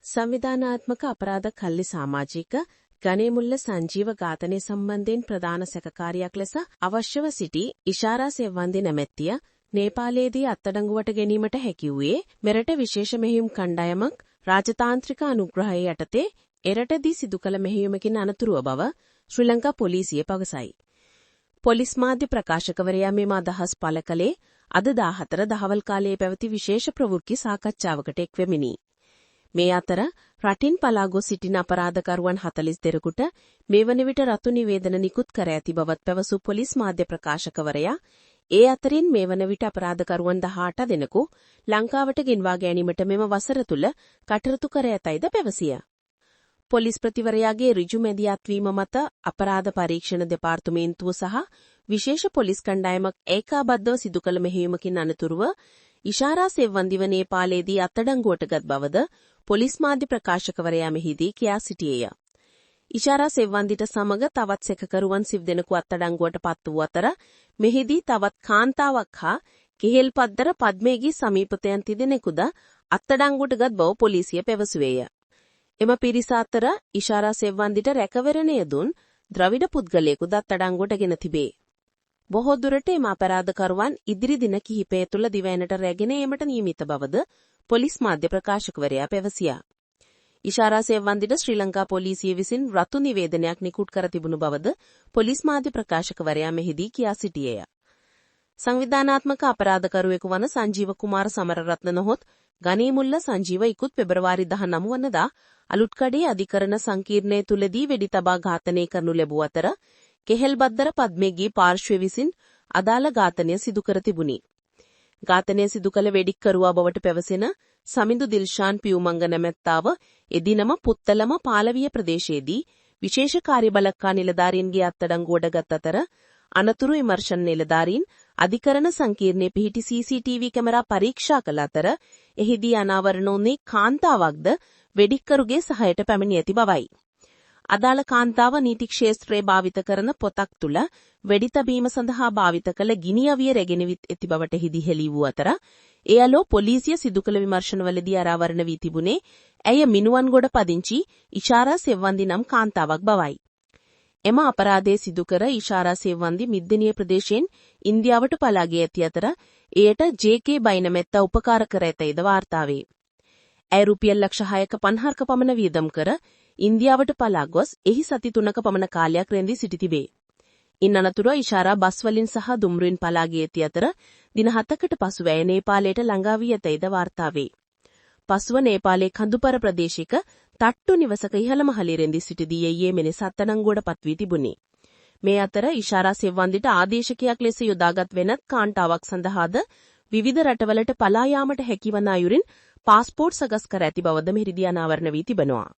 ಸಂವಿಧಾನಾತ್ಮಕ ಅಪರಾಧ ಕಲ್ಲಿ ಸಾಮಾಜಿಕ ಗಣೇಮುಲ್ಲ ಸಂಜೀವ ಘಾತನೆ ಸಂಬಂಧೇನ್ ಪ್ರಧಾನ ಸೆಕಕಾರಿයක් ලෙස අවශ්‍යව සිටි ඉෂාරා සෙව්වන්දි නැමැත්තිය නේපාලයේදී අත්අඩංගුවට ගැනීමට හැකි වූයේ මෙරට විශේෂ මෙහෙයුම් කණ්ඩායමක් රාජතාන්ත්‍රික අනුග්‍රහය යටතේ එරටදී සිදු කළ මෙහෙයුමකින් අනතුරුව බව ශ්‍රී ලංකා පොලිසිය පවසයි. පොලිස් මාධ්‍ය ප්‍රකාශකවරයා මෙම අදහස් පළ කළේ අද 14 දහවල් කාලයේ පැවති විශේෂ ප්‍රවෘත්ති සාකච්ඡාවකට එක්වෙමිනි. මේ අතර රටින් පලා ගොස් සිටින අපරාධකරුවන් 42කුට මේ වන විට රතු නිවේදන නිකුත් කර ඇති බවත් පැවසූ පොලිස් මාධ්‍ය ප්‍රකාශකවරයා ඒ අතරින් මේ වන විට අපරාධකරුවන් 18 දෙනෙකු ලංකාවට ගෙන්වා ගැනීමට මෙම වසර තුල කටයුතු කර ඇතයිද පැවසිය. පොලිස් ප්‍රතිවරයාගේ ඍජු මැදිහත්වීම මත අපරාධ පරීක්ෂණ දෙපාර්තමේන්තුව සහ විශේෂ පොලිස් කණ්ඩායමක් ඒකාබද්ධව සිදු කළ මෙහෙයුමකින් අනතුරුව ඉෂාරා සෙව්වන්දිව නේපාලයේදී අත්අඩංගුවට ගත් බවද පොලිස් මාධ්‍ය ප්‍රකාශකවරයා මෙහිදී කියා සිටියේය. ඉෂාරා සෙව්වන්දිට සමග තවත් සැකකරුවන් 30 දෙනෙකු අත්අඩංගුවට පත් වූ අතර මෙහිදී තවත් කාන්තාවක් හා කිහෙල්පද්දර පද්මේගී සමීපතයන් තිදෙනෙකුද අත්අඩංගුවට ගත් බව පොලිසිය පැවසුවේය. එම පිරිස අතර ඉෂාරා සෙව්වන්දිට රැකවරණය දුන් ද්‍රවිඩ පුද්ගලයෙකුද අත්අඩංගුවට ගෙන තිබේ. බොහෝ දුරට එම අපරාධකරුවන් ඉදිරි දින කිහිපය තුළ දිවයිනට රැගෙන ඒමට නියමිත බවද පොලිස් මාධ්‍ය ප්‍රකාශකවරයා පැවසියා. ඉෂාරා සෙව්වන්දිට ශ්‍රී ලංකා පොලිසිය විසින් රතු නිවේදනයක් නිකුත් කර තිබුණු බවද පොලිස් මාධ්‍ය ප්‍රකාශකවරයා මෙහිදී කියා සිටියේය. සංවිධානාත්මක අපරාධකරුවෙකු වන සංජීව කුමාර සමරරත්න නොහොත් ගණේමුල්ල සංජීව ඉකුත් පෙබරවාරි 19 වනදා අලුත්කඩේ අධිකරණ සංකීර්ණය තුලදී වෙඩි තබා ඝාතනය කරනු ලැබුව අතර කෙහෙල්බද්දර පද්මේගී පාර්ශ්වය විසින් අදාළ ඝාතනය සිදු කර තිබුණි. ඝාතනය සිදු කළ වෙඩික්කරුවා බවට පැවසෙන සමිඳු දිල්ෂාන් පියුමංග නැමැත්තාව එදිනම පුත්තලම පාලවිය ප්‍රදේශයේදී විශේෂ කාර්යබලකා නිලධාරීන්ගේ අත්අඩංගුවට ගත් අතර අනතුරු විමර්ශන නිලධාරීන් අධිකරණ සංකීර්ණයේ පිහිටි CCTV කැමරා පරීක්ෂා කළ අතර එහිදී අනාවරණ වුණේ කාන්තාවක්ද වෙඩික්කරුගේ සහයට පැමිණි ඇති බවයි. අදාළ කාන්තාව නීති ක්ෂේත්‍රයේ භාවිත කරන පොතක් තුල වෙඩි තැබීම සඳහා භාවිත කළ ගිනි අවිය රැගෙන ඇති බවට එහිදී හෙළි වූ අතර ඒ අලෝ පොලිසිය සිදු කළ විමර්ශනවලදී අනාවරණ වී තිබුණේ ඇය මිනුවන්ගොඩ පදිංචි ඉෂාරා සෙව්වන්දි නම් කාන්තාවක් බවයි. එම අපරාධයේ සිදු කර ඉෂාරා සෙව්වන්දි මිද්දනිය ප්‍රදේශයෙන් ඉන්දියාවට පලා ගිය ඇති අතර එයට JK බයිනමැත්තා උපකාර කර ඇතයිද වාර්තා වේ. ඇය රුපියල් ලක්ෂ 6ක 50ක පමණ වියදම් කර ඉන්දියාවට පලා ගොස් එහි සති 3ක පමණ කාලයක් රැඳී සිටි තිබේ. ඉන් අනතුරුව ඉෂාරා බස් වලින් සහ දුම්රින් පලා ගිය ඇති අතර දින 7කට පසුව ඇය නේපාලයට ළඟා වී ඇතයිද වාර්තා වේ. පසුව නේපාලයේ කඳුපර ප්‍රදේශයක තට්ටු නිවසක ඉහළ මහලේ රැඳී සිටිදී ඊයේ මෙලෙස අත්අඩංගුවට පත් වී තිබුණි. මේ අතර ඉෂාරා සෙව්වන්දිට ආදේශකයක් ලෙස යොදාගත් වෙනත් කාන්තාවක් සඳහාද විවිධ රටවලට පලා යාමට හැකිවන අයුරින් පාස්පෝර්ට් සකස් කර ඇති බවද මෙහිදී අනාවරණ වී තිබෙනවා.